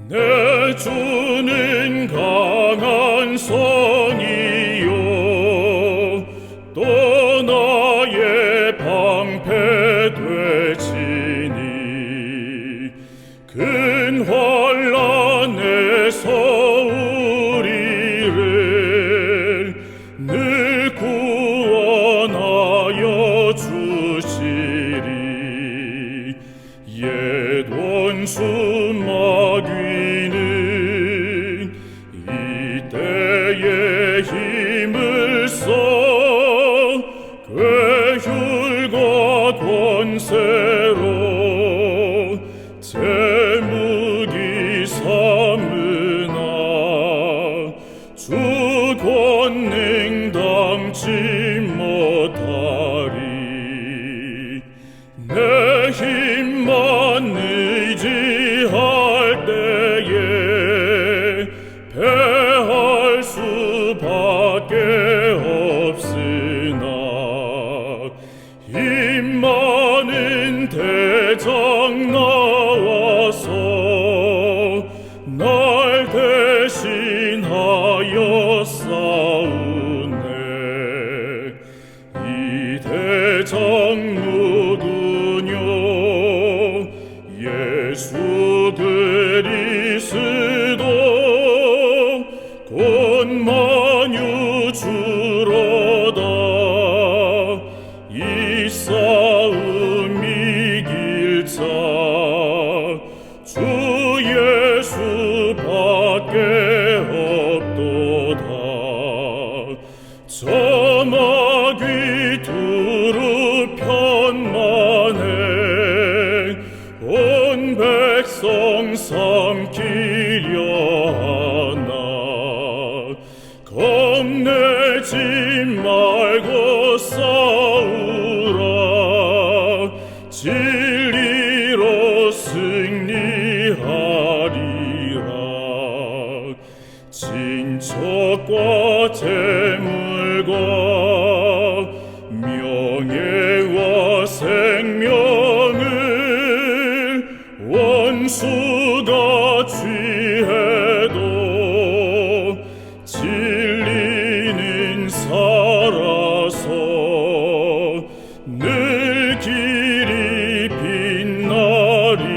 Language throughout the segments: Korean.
내 주는 강한 성이요 또 나의 방패 되시니 큰 환난에서 우리를 늘 구원하여 주시리. 옛 원수 마귀는 이때에 힘을 써 괴휼과 권세로 제 무기 삼으나 주 권능 당치 못하리. 내 힘만 의지할 때에 패할 수밖에 없으나 힘 많은 대장 나와서 날 대신하여 싸우네. 이 대장 누구뇨? 예수 그리스도 곧 만유 주로다. 이 싸움 이길 자 주 예수밖에 없도다. 저 마귀 두루 편만해 온 백성 삼키려 하나. 겁내지 말고 싸우라. 진리로 승리하리라. 진척과 재물과 명예와 생명을 원수가 취해도 진리는 살아서 늘 길이 빛나리로다.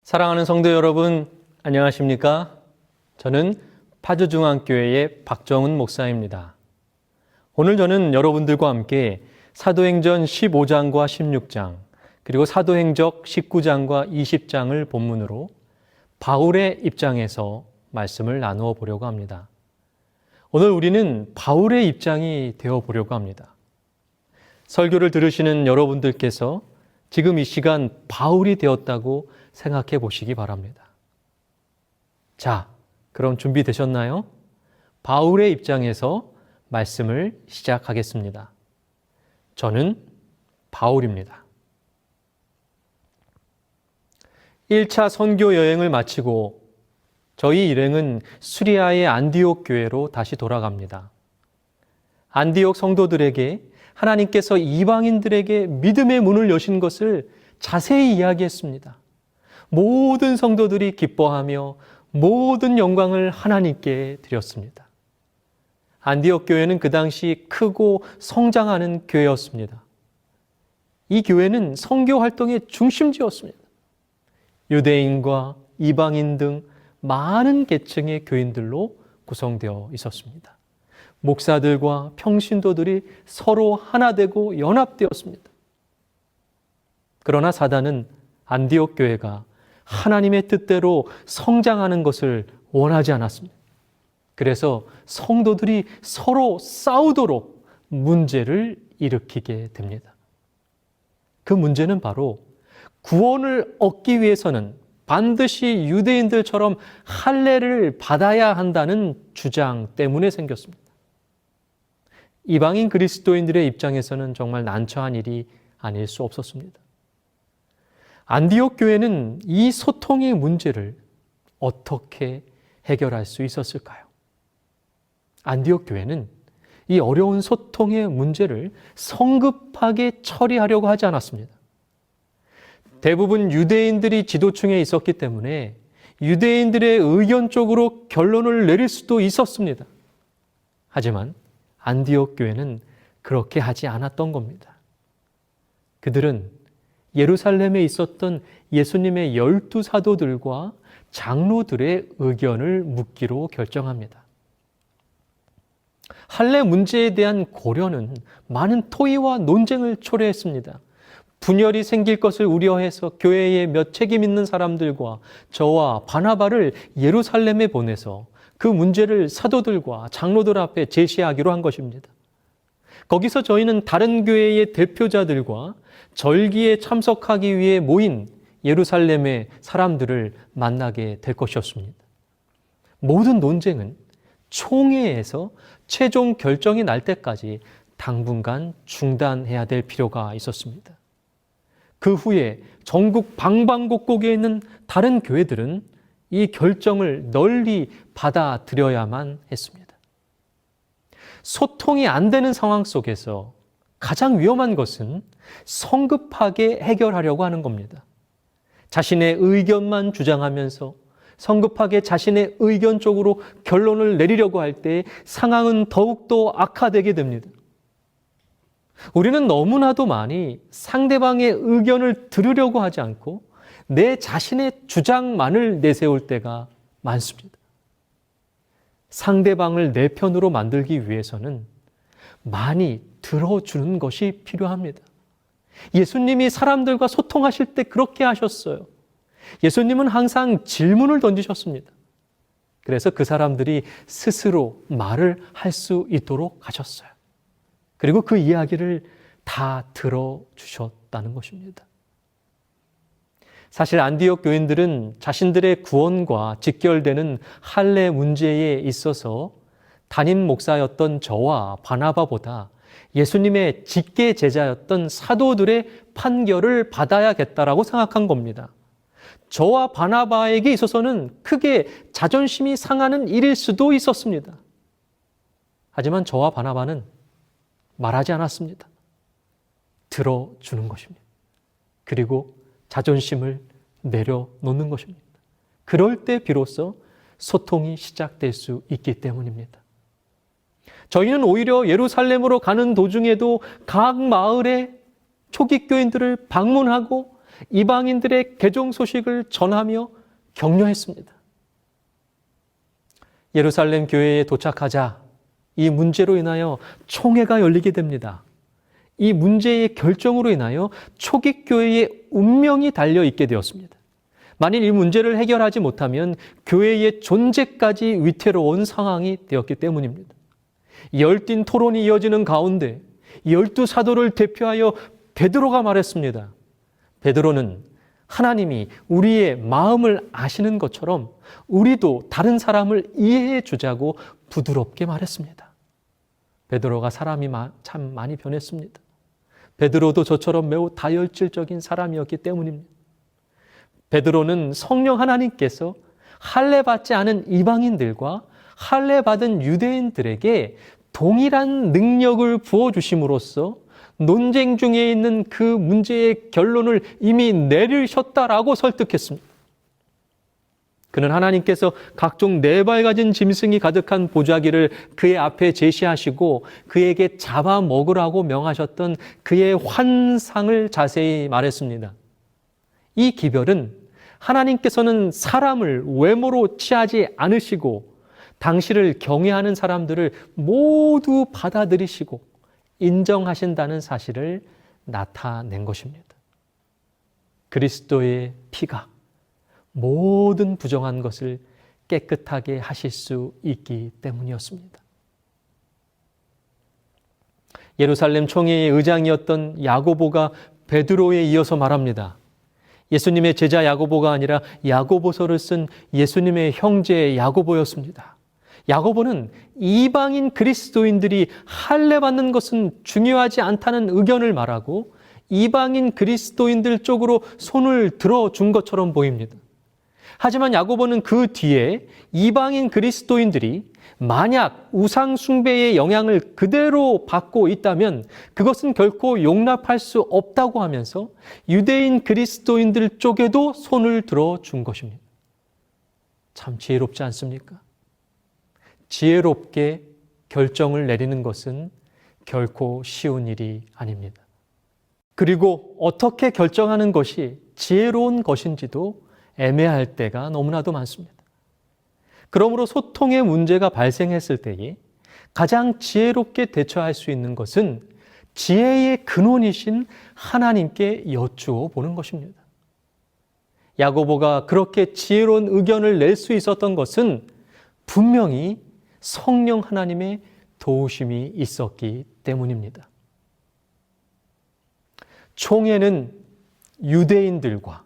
사랑하는 성도 여러분, 안녕하십니까? 저는 파주중앙교회의 박정은 목사입니다. 오늘 저는 여러분들과 함께 사도행전 15장과 16장, 그리고 사도행적 19장과 20장을 본문으로 바울의 입장에서 말씀을 나누어 보려고 합니다. 오늘 우리는 바울의 입장이 되어 보려고 합니다. 설교를 들으시는 여러분들께서 지금 이 시간 바울이 되었다고 생각해 보시기 바랍니다. 자, 그럼 준비되셨나요? 바울의 입장에서 말씀을 시작하겠습니다. 저는 바울입니다. 1차 선교 여행을 마치고 저희 일행은 수리아의 안디옥 교회로 다시 돌아갑니다. 안디옥 성도들에게 하나님께서 이방인들에게 믿음의 문을 여신 것을 자세히 이야기했습니다. 모든 성도들이 기뻐하며 모든 영광을 하나님께 드렸습니다. 안디옥 교회는 그 당시 크고 성장하는 교회였습니다. 이 교회는 선교 활동의 중심지였습니다. 유대인과 이방인 등 많은 계층의 교인들로 구성되어 있었습니다. 목사들과 평신도들이 서로 하나 되고 연합되었습니다. 그러나 사단은 안디옥 교회가 하나님의 뜻대로 성장하는 것을 원하지 않았습니다. 그래서 성도들이 서로 싸우도록 문제를 일으키게 됩니다. 그 문제는 바로 구원을 얻기 위해서는 반드시 유대인들처럼 할례를 받아야 한다는 주장 때문에 생겼습니다. 이방인 그리스도인들의 입장에서는 정말 난처한 일이 아닐 수 없었습니다. 안디옥 교회는 이 소통의 문제를 어떻게 해결할 수 있었을까요? 안디옥 교회는 이 어려운 소통의 문제를 성급하게 처리하려고 하지 않았습니다. 대부분 유대인들이 지도층에 있었기 때문에 유대인들의 의견 쪽으로 결론을 내릴 수도 있었습니다. 하지만 안디옥 교회는 그렇게 하지 않았던 겁니다. 그들은 예루살렘에 있었던 예수님의 12 사도들과 장로들의 의견을 묻기로 결정합니다. 할례 문제에 대한 고려는 많은 토의와 논쟁을 초래했습니다. 분열이 생길 것을 우려해서 교회에 몇 책임 있는 사람들과 저와 바나바를 예루살렘에 보내서 그 문제를 사도들과 장로들 앞에 제시하기로 한 것입니다. 거기서 저희는 다른 교회의 대표자들과 절기에 참석하기 위해 모인 예루살렘의 사람들을 만나게 될 것이었습니다. 모든 논쟁은 총회에서 최종 결정이 날 때까지 당분간 중단해야 될 필요가 있었습니다. 그 후에 전국 방방곡곡에 있는 다른 교회들은 이 결정을 널리 받아들여야만 했습니다. 소통이 안 되는 상황 속에서 가장 위험한 것은 성급하게 해결하려고 하는 겁니다. 자신의 의견만 주장하면서 성급하게 자신의 의견 쪽으로 결론을 내리려고 할 때 상황은 더욱더 악화되게 됩니다. 우리는 너무나도 많이 상대방의 의견을 들으려고 하지 않고 내 자신의 주장만을 내세울 때가 많습니다. 상대방을 내 편으로 만들기 위해서는 많이 들어주는 것이 필요합니다. 예수님이 사람들과 소통하실 때 그렇게 하셨어요. 예수님은 항상 질문을 던지셨습니다. 그래서 그 사람들이 스스로 말을 할 수 있도록 하셨어요. 그리고 그 이야기를 다 들어주셨다는 것입니다. 사실 안디옥 교인들은 자신들의 구원과 직결되는 할례 문제에 있어서 담임 목사였던 저와 바나바보다 예수님의 직계 제자였던 사도들의 판결을 받아야겠다라고 생각한 겁니다. 저와 바나바에게 있어서는 크게 자존심이 상하는 일일 수도 있었습니다. 하지만 저와 바나바는 말하지 않았습니다. 들어주는 것입니다. 그리고 자존심을 내려놓는 것입니다. 그럴 때 비로소 소통이 시작될 수 있기 때문입니다. 저희는 오히려 예루살렘으로 가는 도중에도 각 마을의 초기 교인들을 방문하고 이방인들의 개종 소식을 전하며 격려했습니다. 예루살렘 교회에 도착하자 이 문제로 인하여 총회가 열리게 됩니다. 이 문제의 결정으로 인하여 초기 교회의 운명이 달려 있게 되었습니다. 만일 이 문제를 해결하지 못하면 교회의 존재까지 위태로운 상황이 되었기 때문입니다. 열띤 토론이 이어지는 가운데 12사도를 대표하여 베드로가 말했습니다. 베드로는 하나님이 우리의 마음을 아시는 것처럼 우리도 다른 사람을 이해해 주자고 부드럽게 말했습니다. 베드로가 사람이 참 많이 변했습니다. 베드로도 저처럼 매우 다혈질적인 사람이었기 때문입니다. 베드로는 성령 하나님께서 할례받지 않은 이방인들과 할례받은 유대인들에게 동일한 능력을 부어주심으로써 논쟁 중에 있는 그 문제의 결론을 이미 내리셨다라고 설득했습니다. 그는 하나님께서 각종 네발가진 짐승이 가득한 보자기를 그의 앞에 제시하시고 그에게 잡아먹으라고 명하셨던 그의 환상을 자세히 말했습니다. 이 기별은 하나님께서는 사람을 외모로 취하지 않으시고 당시를 경외하는 사람들을 모두 받아들이시고 인정하신다는 사실을 나타낸 것입니다. 그리스도의 피가 모든 부정한 것을 깨끗하게 하실 수 있기 때문이었습니다. 예루살렘 총회의 의장이었던 야고보가 베드로에 이어서 말합니다. 예수님의 제자 야고보가 아니라 야고보서를 쓴 예수님의 형제 야고보였습니다. 야고보는 이방인 그리스도인들이 할례받는 것은 중요하지 않다는 의견을 말하고 이방인 그리스도인들 쪽으로 손을 들어준 것처럼 보입니다. 하지만 야고보는 그 뒤에 이방인 그리스도인들이 만약 우상 숭배의 영향을 그대로 받고 있다면 그것은 결코 용납할 수 없다고 하면서 유대인 그리스도인들 쪽에도 손을 들어준 것입니다. 참 지혜롭지 않습니까? 지혜롭게 결정을 내리는 것은 결코 쉬운 일이 아닙니다. 그리고 어떻게 결정하는 것이 지혜로운 것인지도 애매할 때가 너무나도 많습니다. 그러므로 소통의 문제가 발생했을 때에 가장 지혜롭게 대처할 수 있는 것은 지혜의 근원이신 하나님께 여쭈어 보는 것입니다. 야고보가 그렇게 지혜로운 의견을 낼 수 있었던 것은 분명히 성령 하나님의 도우심이 있었기 때문입니다. 총회는 유대인들과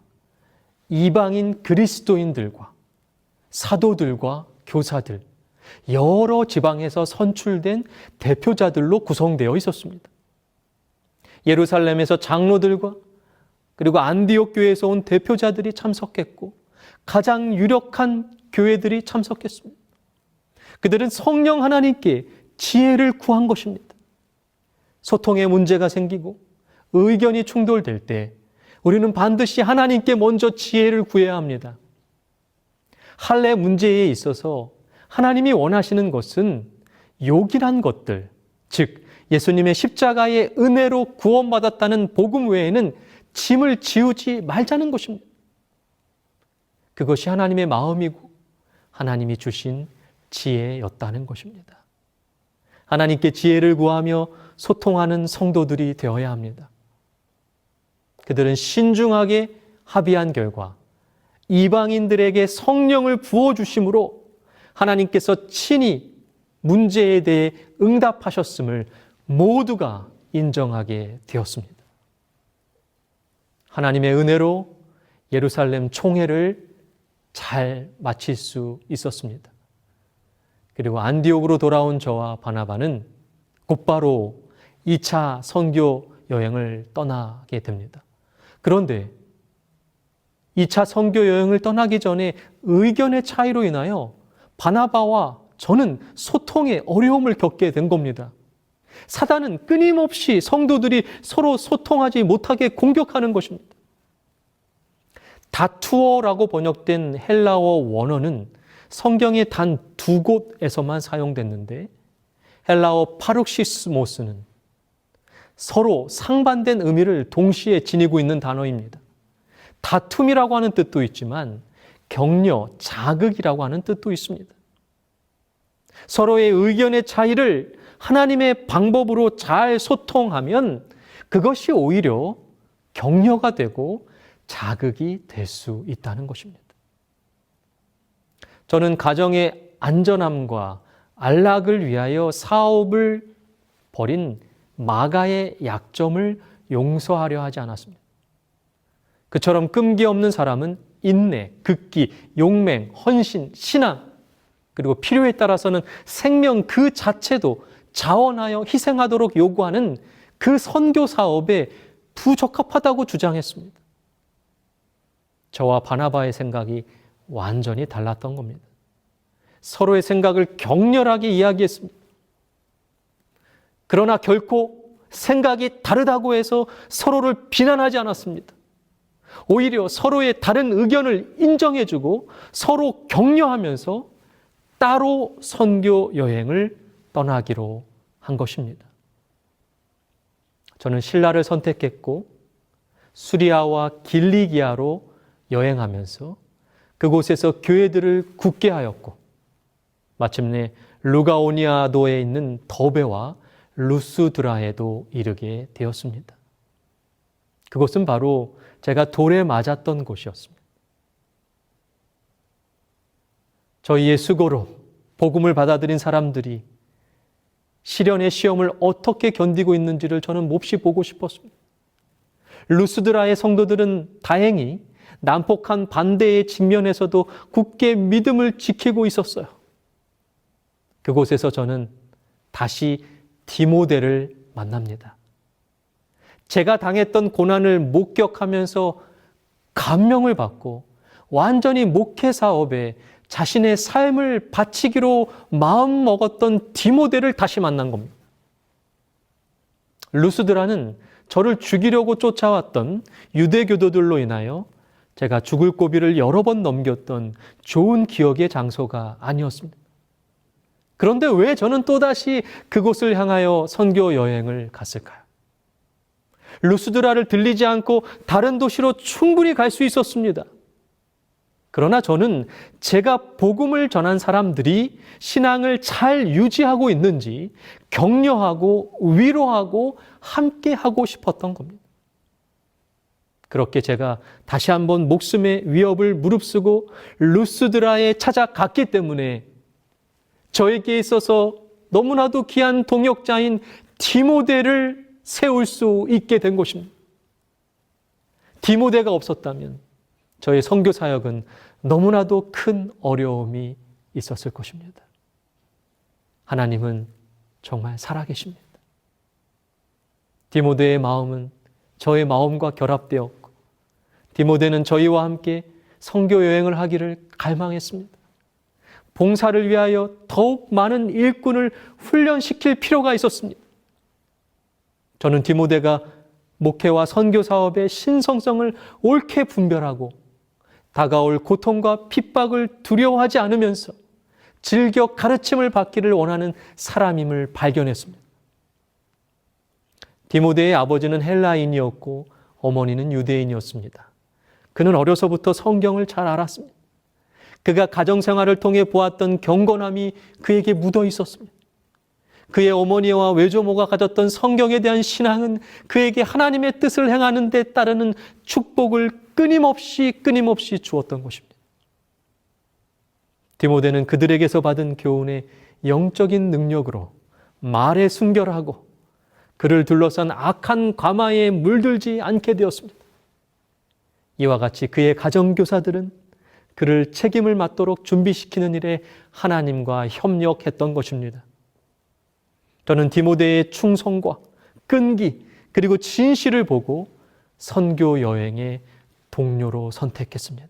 이방인 그리스도인들과 사도들과 교사들, 여러 지방에서 선출된 대표자들로 구성되어 있었습니다. 예루살렘에서 장로들과 그리고 안디옥 교회에서 온 대표자들이 참석했고 가장 유력한 교회들이 참석했습니다. 그들은 성령 하나님께 지혜를 구한 것입니다. 소통에 문제가 생기고 의견이 충돌될 때 우리는 반드시 하나님께 먼저 지혜를 구해야 합니다. 할례 문제에 있어서 하나님이 원하시는 것은 요긴한 것들, 즉 예수님의 십자가의 은혜로 구원받았다는 복음 외에는 짐을 지우지 말자는 것입니다. 그것이 하나님의 마음이고 하나님이 주신 지혜였다는 것입니다. 하나님께 지혜를 구하며 소통하는 성도들이 되어야 합니다. 그들은 신중하게 합의한 결과 이방인들에게 성령을 부어주심으로 하나님께서 친히 문제에 대해 응답하셨음을 모두가 인정하게 되었습니다. 하나님의 은혜로 예루살렘 총회를 잘 마칠 수 있었습니다. 그리고 안디옥으로 돌아온 저와 바나바는 곧바로 2차 선교 여행을 떠나게 됩니다. 그런데 2차 선교 여행을 떠나기 전에 의견의 차이로 인하여 바나바와 저는 소통에 어려움을 겪게 된 겁니다. 사단은 끊임없이 성도들이 서로 소통하지 못하게 공격하는 것입니다. 다투어라고 번역된 헬라어 원어는 성경에 단 2곳에서만 사용됐는데 헬라어 파룩시스모스는 서로 상반된 의미를 동시에 지니고 있는 단어입니다. 다툼이라고 하는 뜻도 있지만 격려, 자극이라고 하는 뜻도 있습니다. 서로의 의견의 차이를 하나님의 방법으로 잘 소통하면 그것이 오히려 격려가 되고 자극이 될 수 있다는 것입니다. 저는 가정의 안전함과 안락을 위하여 사업을 벌인 마가의 약점을 용서하려 하지 않았습니다. 그처럼 끈기 없는 사람은 인내, 극기, 용맹, 헌신, 신앙, 그리고 필요에 따라서는 생명 그 자체도 자원하여 희생하도록 요구하는 그 선교 사업에 부적합하다고 주장했습니다. 저와 바나바의 생각이 완전히 달랐던 겁니다. 서로의 생각을 격렬하게 이야기했습니다. 그러나 결코 생각이 다르다고 해서 서로를 비난하지 않았습니다. 오히려 서로의 다른 의견을 인정해주고 서로 격려하면서 따로 선교 여행을 떠나기로 한 것입니다. 저는 신라를 선택했고 수리아와 길리기아로 여행하면서 그곳에서 교회들을 굳게 하였고 마침내 루가오니아도에 있는 더베와 루스드라에도 이르게 되었습니다. 그곳은 바로 제가 돌에 맞았던 곳이었습니다. 저희의 수고로 복음을 받아들인 사람들이 시련의 시험을 어떻게 견디고 있는지를 저는 몹시 보고 싶었습니다. 루스드라의 성도들은 다행히 난폭한 반대의 직면에서도 굳게 믿음을 지키고 있었어요. 그곳에서 저는 다시 디모데를 만납니다. 제가 당했던 고난을 목격하면서 감명을 받고 완전히 목회 사업에 자신의 삶을 바치기로 마음먹었던 디모데를 다시 만난 겁니다. 루스드라는 저를 죽이려고 쫓아왔던 유대교도들로 인하여 제가 죽을 고비를 여러 번 넘겼던 좋은 기억의 장소가 아니었습니다. 그런데 왜 저는 또다시 그곳을 향하여 선교 여행을 갔을까요? 루스드라를 들리지 않고 다른 도시로 충분히 갈 수 있었습니다. 그러나 저는 제가 복음을 전한 사람들이 신앙을 잘 유지하고 있는지 격려하고 위로하고 함께 하고 싶었던 겁니다. 그렇게 제가 다시 한번 목숨의 위협을 무릅쓰고 루스드라에 찾아갔기 때문에 저에게 있어서 너무나도 귀한 동역자인 디모데를 세울 수 있게 된 것입니다. 디모데가 없었다면 저의 선교 사역은 너무나도 큰 어려움이 있었을 것입니다. 하나님은 정말 살아계십니다. 디모데의 마음은 저의 마음과 결합되었고 디모데는 저희와 함께 선교 여행을 하기를 갈망했습니다. 봉사를 위하여 더욱 많은 일꾼을 훈련시킬 필요가 있었습니다. 저는 디모데가 목회와 선교 사업의 신성성을 옳게 분별하고 다가올 고통과 핍박을 두려워하지 않으면서 즐겨 가르침을 받기를 원하는 사람임을 발견했습니다. 디모데의 아버지는 헬라인이었고 어머니는 유대인이었습니다. 그는 어려서부터 성경을 잘 알았습니다. 그가 가정생활을 통해 보았던 경건함이 그에게 묻어 있었습니다. 그의 어머니와 외조모가 가졌던 성경에 대한 신앙은 그에게 하나님의 뜻을 행하는 데 따르는 축복을 끊임없이 주었던 것입니다. 디모데는 그들에게서 받은 교훈의 영적인 능력으로 말에 순결하고 그를 둘러싼 악한 과마에 물들지 않게 되었습니다. 이와 같이 그의 가정교사들은 그를 책임을 맡도록 준비시키는 일에 하나님과 협력했던 것입니다. 저는 디모데의 충성과 끈기 그리고 진실을 보고 선교 여행의 동료로 선택했습니다.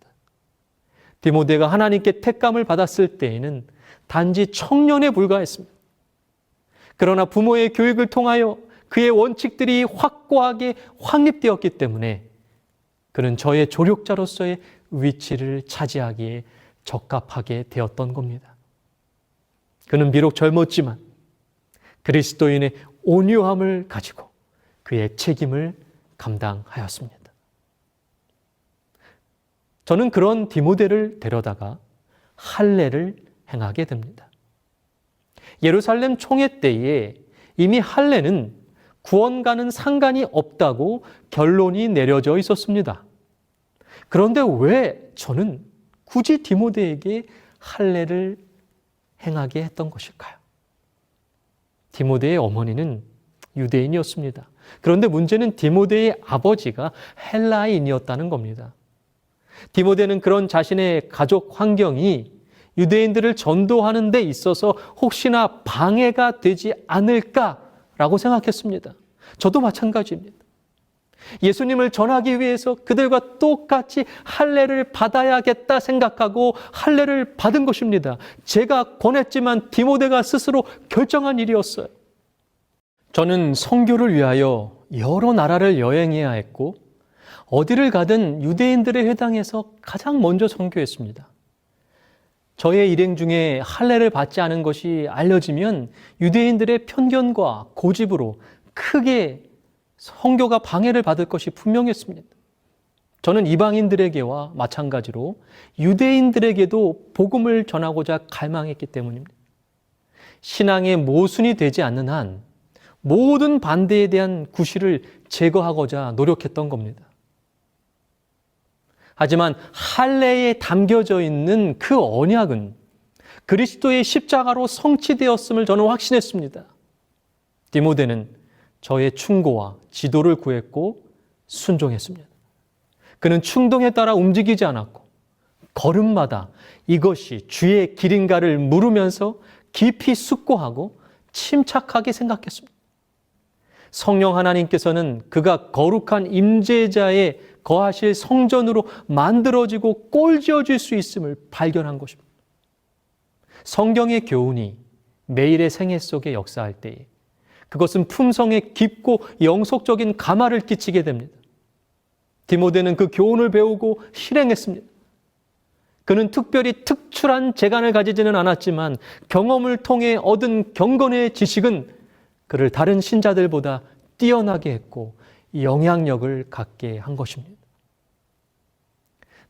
디모데가 하나님께 택감을 받았을 때에는 단지 청년에 불과했습니다. 그러나 부모의 교육을 통하여 그의 원칙들이 확고하게 확립되었기 때문에 그는 저의 조력자로서의 위치를 차지하기에 적합하게 되었던 겁니다. 그는 비록 젊었지만 그리스도인의 온유함을 가지고 그의 책임을 감당하였습니다. 저는 그런 디모데를 데려다가 할례를 행하게 됩니다. 예루살렘 총회 때에 이미 할례는 구원과는 상관이 없다고 결론이 내려져 있었습니다. 그런데 왜 저는 굳이 디모데에게 할례를 행하게 했던 것일까요? 디모데의 어머니는 유대인이었습니다. 그런데 문제는 디모데의 아버지가 헬라인이었다는 겁니다. 디모데는 그런 자신의 가족 환경이 유대인들을 전도하는 데 있어서 혹시나 방해가 되지 않을까라고 생각했습니다. 저도 마찬가지입니다. 예수님을 전하기 위해서 그들과 똑같이 할례를 받아야겠다 생각하고 할례를 받은 것입니다. 제가 권했지만 디모데가 스스로 결정한 일이었어요. 저는 선교를 위하여 여러 나라를 여행해야 했고 어디를 가든 유대인들의 회당에서 가장 먼저 선교했습니다. 저의 일행 중에 할례를 받지 않은 것이 알려지면 유대인들의 편견과 고집으로 크게 선교가 방해를 받을 것이 분명했습니다. 저는 이방인들에게와 마찬가지로 유대인들에게도 복음을 전하고자 갈망했기 때문입니다. 신앙의 모순이 되지 않는 한 모든 반대에 대한 구실을 제거하고자 노력했던 겁니다. 하지만 할례에 담겨져 있는 그 언약은 그리스도의 십자가로 성취되었음을 저는 확신했습니다. 디모데는 저의 충고와 지도를 구했고 순종했습니다. 그는 충동에 따라 움직이지 않았고 걸음마다 이것이 주의 길인가를 물으면서 깊이 숙고하고 침착하게 생각했습니다. 성령 하나님께서는 그가 거룩한 임재자의 거하실 성전으로 만들어지고 꼴지어질 수 있음을 발견한 것입니다. 성경의 교훈이 매일의 생애 속에 역사할 때에 그것은 품성에 깊고 영속적인 감화를 끼치게 됩니다. 디모데는 그 교훈을 배우고 실행했습니다. 그는 특별히 특출한 재간을 가지지는 않았지만 경험을 통해 얻은 경건의 지식은 그를 다른 신자들보다 뛰어나게 했고 영향력을 갖게 한 것입니다.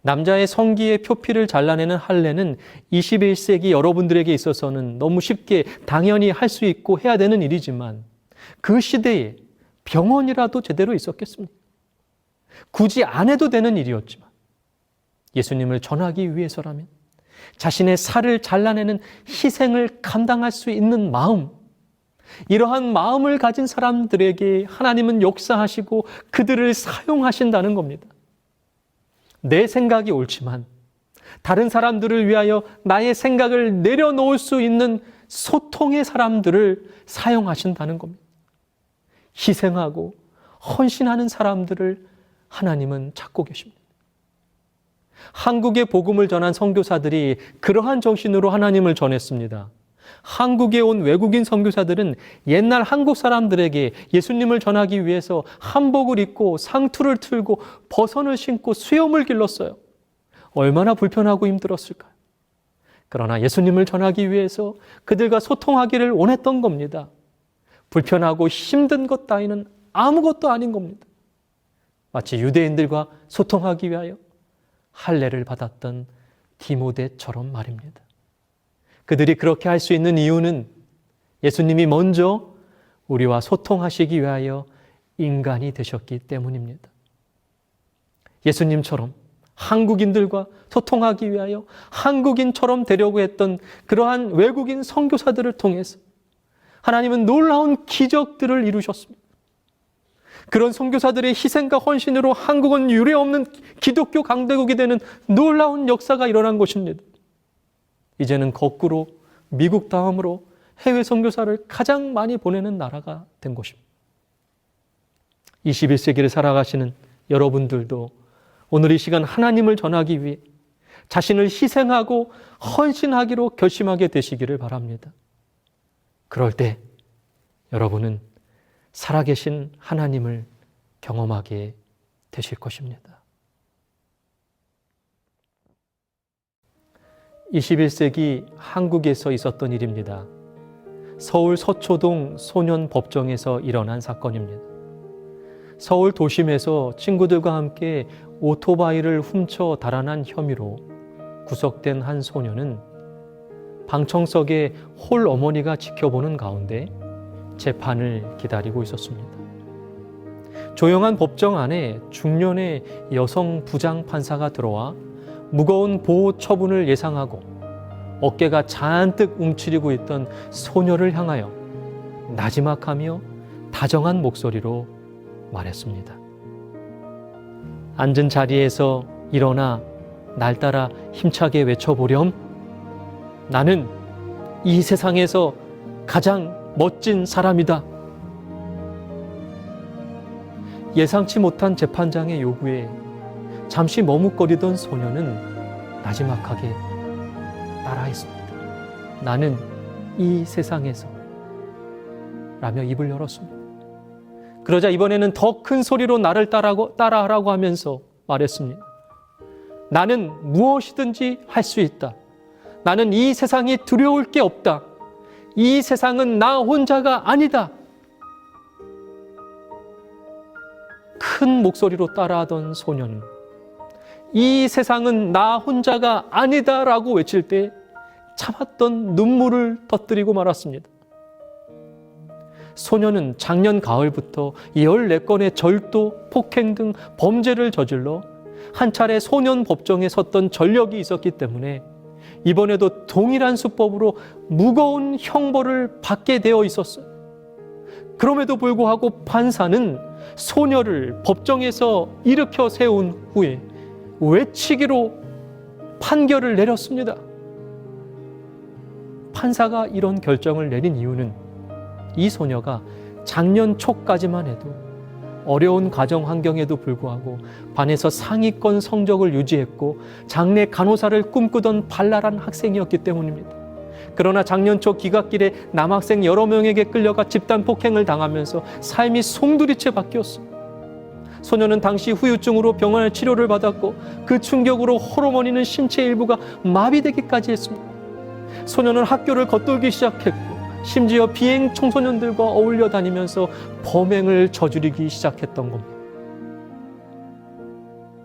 남자의 성기의 표피를 잘라내는 할례는 21세기 여러분들에게 있어서는 너무 쉽게 당연히 할 수 있고 해야 되는 일이지만 그 시대에 병원이라도 제대로 있었겠습니까? 굳이 안 해도 되는 일이었지만 예수님을 전하기 위해서라면 자신의 살을 잘라내는 희생을 감당할 수 있는 마음, 이러한 마음을 가진 사람들에게 하나님은 역사하시고 그들을 사용하신다는 겁니다. 내 생각이 옳지만 다른 사람들을 위하여 나의 생각을 내려놓을 수 있는 소통의 사람들을 사용하신다는 겁니다. 희생하고 헌신하는 사람들을 하나님은 찾고 계십니다. 한국의 복음을 전한 선교사들이 그러한 정신으로 하나님을 전했습니다. 한국에 온 외국인 선교사들은 옛날 한국 사람들에게 예수님을 전하기 위해서 한복을 입고 상투를 틀고 버선을 신고 수염을 길렀어요. 얼마나 불편하고 힘들었을까요? 그러나 예수님을 전하기 위해서 그들과 소통하기를 원했던 겁니다. 불편하고 힘든 것 따위는 아무것도 아닌 겁니다. 마치 유대인들과 소통하기 위하여 할례를 받았던 디모데처럼 말입니다. 그들이 그렇게 할 수 있는 이유는 예수님이 먼저 우리와 소통하시기 위하여 인간이 되셨기 때문입니다. 예수님처럼 한국인들과 소통하기 위하여 한국인처럼 되려고 했던 그러한 외국인 선교사들을 통해서 하나님은 놀라운 기적들을 이루셨습니다. 그런 선교사들의 희생과 헌신으로 한국은 유례없는 기독교 강대국이 되는 놀라운 역사가 일어난 것입니다. 이제는 거꾸로 미국 다음으로 해외 선교사를 가장 많이 보내는 나라가 된 것입니다. 21세기를 살아가시는 여러분들도 오늘 이 시간 하나님을 전하기 위해 자신을 희생하고 헌신하기로 결심하게 되시기를 바랍니다. 그럴 때 여러분은 살아계신 하나님을 경험하게 되실 것입니다. 21세기 한국에서 있었던 일입니다. 서울 서초동 소년법정에서 일어난 사건입니다. 서울 도심에서 친구들과 함께 오토바이를 훔쳐 달아난 혐의로 구속된 한 소년은 방청석에 홀 어머니가 지켜보는 가운데 재판을 기다리고 있었습니다. 조용한 법정 안에 중년의 여성 부장 판사가 들어와 무거운 보호 처분을 예상하고 어깨가 잔뜩 움츠리고 있던 소녀를 향하여 나지막하며 다정한 목소리로 말했습니다. 앉은 자리에서 일어나 날 따라 힘차게 외쳐보렴. 나는 이 세상에서 가장 멋진 사람이다. 예상치 못한 재판장의 요구에 잠시 머뭇거리던 소녀는 나지막하게 따라했습니다. 나는 이 세상에서 라며 입을 열었습니다. 그러자 이번에는 더 큰 소리로 나를 따라하라고 하면서 말했습니다. 나는 무엇이든지 할 수 있다. 나는 이 세상이 두려울 게 없다. 이 세상은 나 혼자가 아니다. 큰 목소리로 따라하던 소녀는 이 세상은 나 혼자가 아니다 라고 외칠 때 참았던 눈물을 터뜨리고 말았습니다. 소녀는 작년 가을부터 14건의 절도, 폭행 등 범죄를 저질러 한 차례 소년 법정에 섰던 전력이 있었기 때문에 이번에도 동일한 수법으로 무거운 형벌을 받게 되어 있었어요. 그럼에도 불구하고 판사는 소녀를 법정에서 일으켜 세운 후에 외치기로 판결을 내렸습니다. 판사가 이런 결정을 내린 이유는 이 소녀가 작년 초까지만 해도 어려운 가정 환경에도 불구하고 반에서 상위권 성적을 유지했고 장래 간호사를 꿈꾸던 발랄한 학생이었기 때문입니다. 그러나 작년 초 기갓길에 남학생 여러 명에게 끌려가 집단 폭행을 당하면서 삶이 송두리째 바뀌었습니다. 소녀는 당시 후유증으로 병원에 치료를 받았고 그 충격으로 호르몬이는 신체 일부가 마비되기까지 했습니다. 소녀는 학교를 겉돌기 시작했고 심지어 비행 청소년들과 어울려 다니면서 범행을 저지르기 시작했던 겁니다.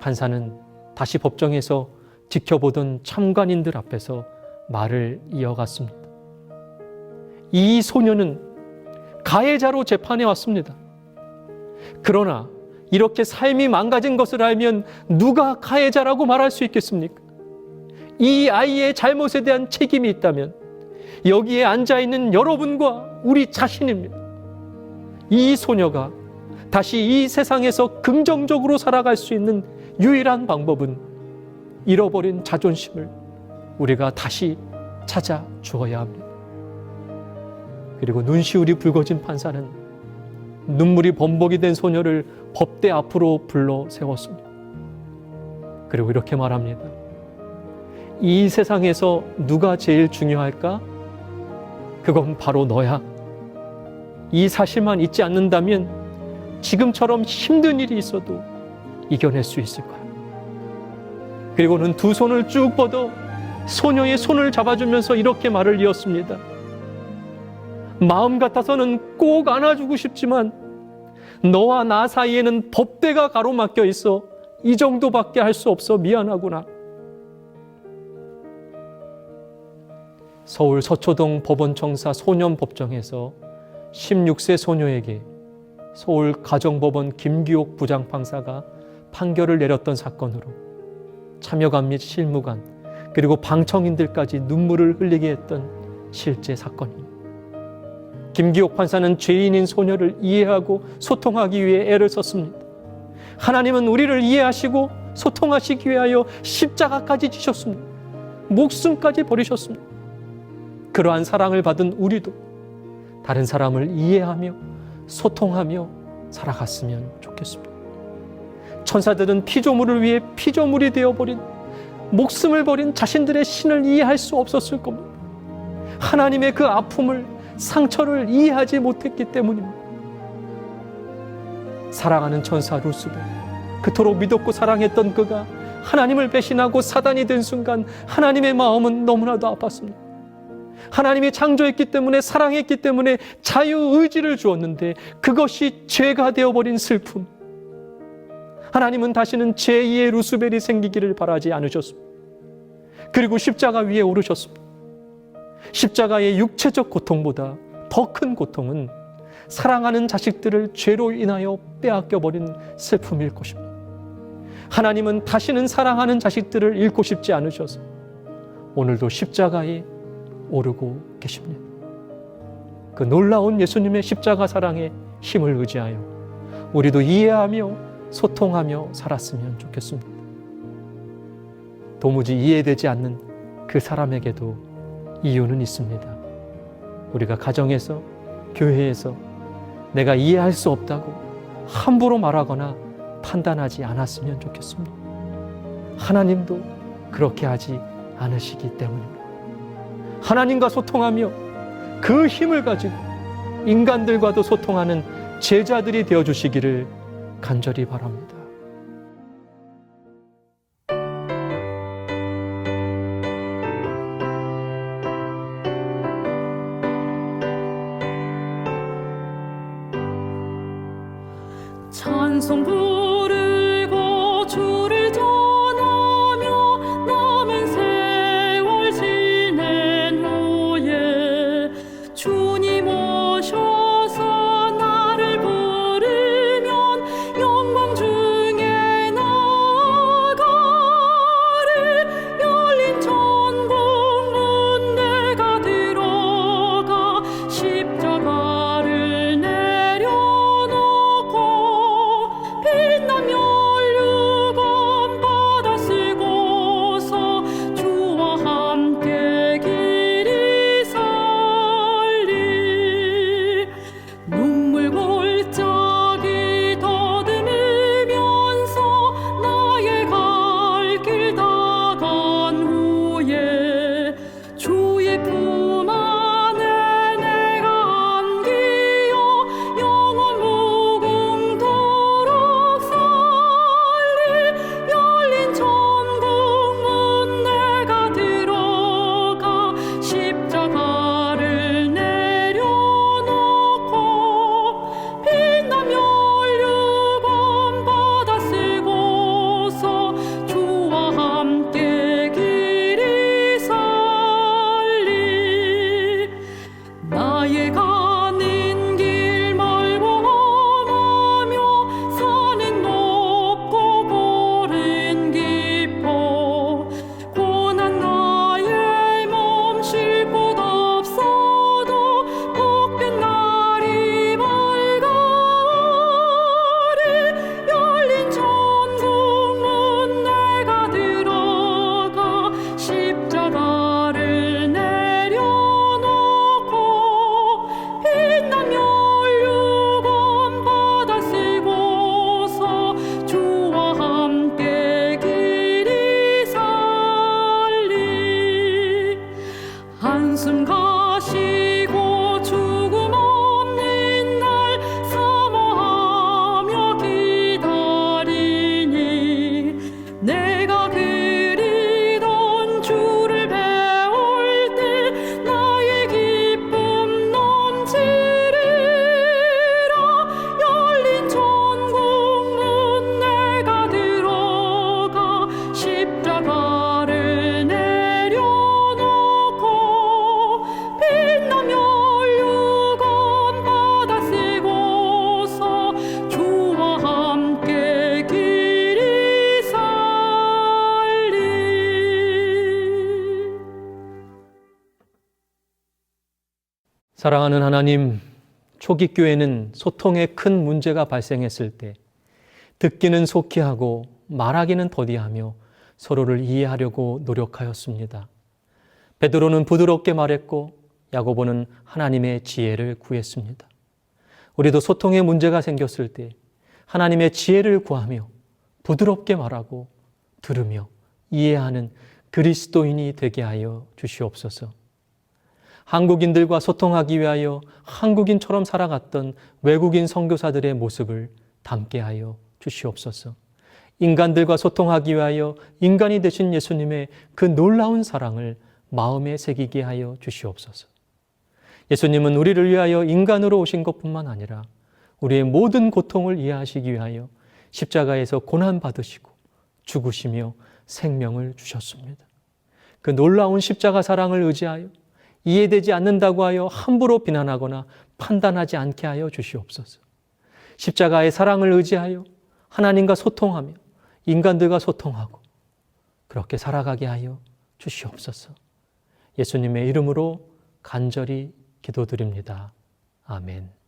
판사는 다시 법정에서 지켜보던 참관인들 앞에서 말을 이어갔습니다. 이 소녀는 가해자로 재판에 왔습니다. 그러나 이렇게 삶이 망가진 것을 알면 누가 가해자라고 말할 수 있겠습니까? 이 아이의 잘못에 대한 책임이 있다면 여기에 앉아있는 여러분과 우리 자신입니다. 이 소녀가 다시 이 세상에서 긍정적으로 살아갈 수 있는 유일한 방법은 잃어버린 자존심을 우리가 다시 찾아 주어야 합니다. 그리고 눈시울이 붉어진 판사는 눈물이 범벅이 된 소녀를 법대 앞으로 불러 세웠습니다. 그리고 이렇게 말합니다. 이 세상에서 누가 제일 중요할까? 그건 바로 너야. 이 사실만 잊지 않는다면 지금처럼 힘든 일이 있어도 이겨낼 수 있을 거야. 그리고는 두 손을 쭉 뻗어 소녀의 손을 잡아주면서 이렇게 말을 이었습니다. 마음 같아서는 꼭 안아주고 싶지만 너와 나 사이에는 법대가 가로막혀 있어 이 정도밖에 할 수 없어 미안하구나. 서울 서초동 법원청사 소년법정에서 16세 소녀에게 서울 가정법원 김규옥 부장판사가 판결을 내렸던 사건으로 참여관 및 실무관 그리고 방청인들까지 눈물을 흘리게 했던 실제 사건입니다. 김규옥 판사는 죄인인 소녀를 이해하고 소통하기 위해 애를 썼습니다. 하나님은 우리를 이해하시고 소통하시기 위하여 십자가까지 지셨습니다. 목숨까지 버리셨습니다. 그러한 사랑을 받은 우리도 다른 사람을 이해하며 소통하며 살아갔으면 좋겠습니다. 천사들은 피조물을 위해 피조물이 되어버린 목숨을 버린 자신들의 신을 이해할 수 없었을 겁니다. 하나님의 그 아픔을 상처를 이해하지 못했기 때문입니다. 사랑하는 천사 루스벨, 그토록 믿었고 사랑했던 그가 하나님을 배신하고 사단이 된 순간 하나님의 마음은 너무나도 아팠습니다. 하나님이 창조했기 때문에 사랑했기 때문에 자유의지를 주었는데 그것이 죄가 되어버린 슬픔. 하나님은 다시는 제2의 루스벨이 생기기를 바라지 않으셨습니다. 그리고 십자가 위에 오르셨습니다. 십자가의 육체적 고통보다 더 큰 고통은 사랑하는 자식들을 죄로 인하여 빼앗겨버린 슬픔일 것입니다. 하나님은 다시는 사랑하는 자식들을 잃고 싶지 않으셔서 오늘도 십자가에 오르고 계십니다. 그 놀라운 예수님의 십자가 사랑에 힘을 의지하여 우리도 이해하며 소통하며 살았으면 좋겠습니다. 도무지 이해되지 않는 그 사람에게도 이유는 있습니다. 우리가 가정에서, 교회에서 내가 이해할 수 없다고 함부로 말하거나 판단하지 않았으면 좋겠습니다. 하나님도 그렇게 하지 않으시기 때문입니다. 하나님과 소통하며 그 힘을 가지고 인간들과도 소통하는 제자들이 되어주시기를 간절히 바랍니다. 찬송 부르고 주를 전하며 남은 세월 지낸 후에 주님 오셔서 나를 부르면 영광 중에 나아가리. 열린 천국 문 내가 들어가 십자가를 내려놓고 빛나며 율육은 바다 쓰고서 주와 함께 길이 살리. 눈물 골짜기 더듬으면서 나의 갈 길 다간 후에 주의 품 안에 내가 안기어 영원 무궁토록 살리. 열린 천국 문 내가 들어가 십자가를 내려놓고 빛나며 율육은 바다 쓰고서 주와 함께 길이 살리. 나의 가는 길 멀고 험하며 산은 높고 골은 깊어 고난 나의 몸 쉴 곳 없어도 복된 날이 밝아오리. 열린 천국 문 내가 들어가 십자가를 내려놓고 빛나며 율육은 바다 쓰고서 주와 함께 길이 살리. 한숨 가시고 죽음 없는 날 사모하며 기다리니 내가 그리던 주를 배울 때 나의 기쁨 넘치리라. 열린 천국 문 내가 들어가 십자가를 내려놓고 빛나며 율육은 바다 쓰고서 주와 함께 길이 살리. 사랑하는 하나님, 초기 교회는 소통에 큰 문제가 발생했을 때 듣기는 속히 하고 말하기는 더디하며 서로를 이해하려고 노력하였습니다. 베드로는 부드럽게 말했고 야고보는 하나님의 지혜를 구했습니다. 우리도 소통에 문제가 생겼을 때 하나님의 지혜를 구하며 부드럽게 말하고 들으며 이해하는 그리스도인이 되게 하여 주시옵소서. 한국인들과 소통하기 위하여 한국인처럼 살아갔던 외국인 선교사들의 모습을 담게 하여 주시옵소서. 인간들과 소통하기 위하여 인간이 되신 예수님의 그 놀라운 사랑을 마음에 새기게 하여 주시옵소서. 예수님은 우리를 위하여 인간으로 오신 것뿐만 아니라 우리의 모든 고통을 이해하시기 위하여 십자가에서 고난받으시고 죽으시며 생명을 주셨습니다. 그 놀라운 십자가 사랑을 의지하여 이해되지 않는다고 하여 함부로 비난하거나 판단하지 않게 하여 주시옵소서. 십자가의 사랑을 의지하여 하나님과 소통하며 인간들과 소통하고 그렇게 살아가게 하여 주시옵소서. 예수님의 이름으로 간절히 기도드립니다. 아멘.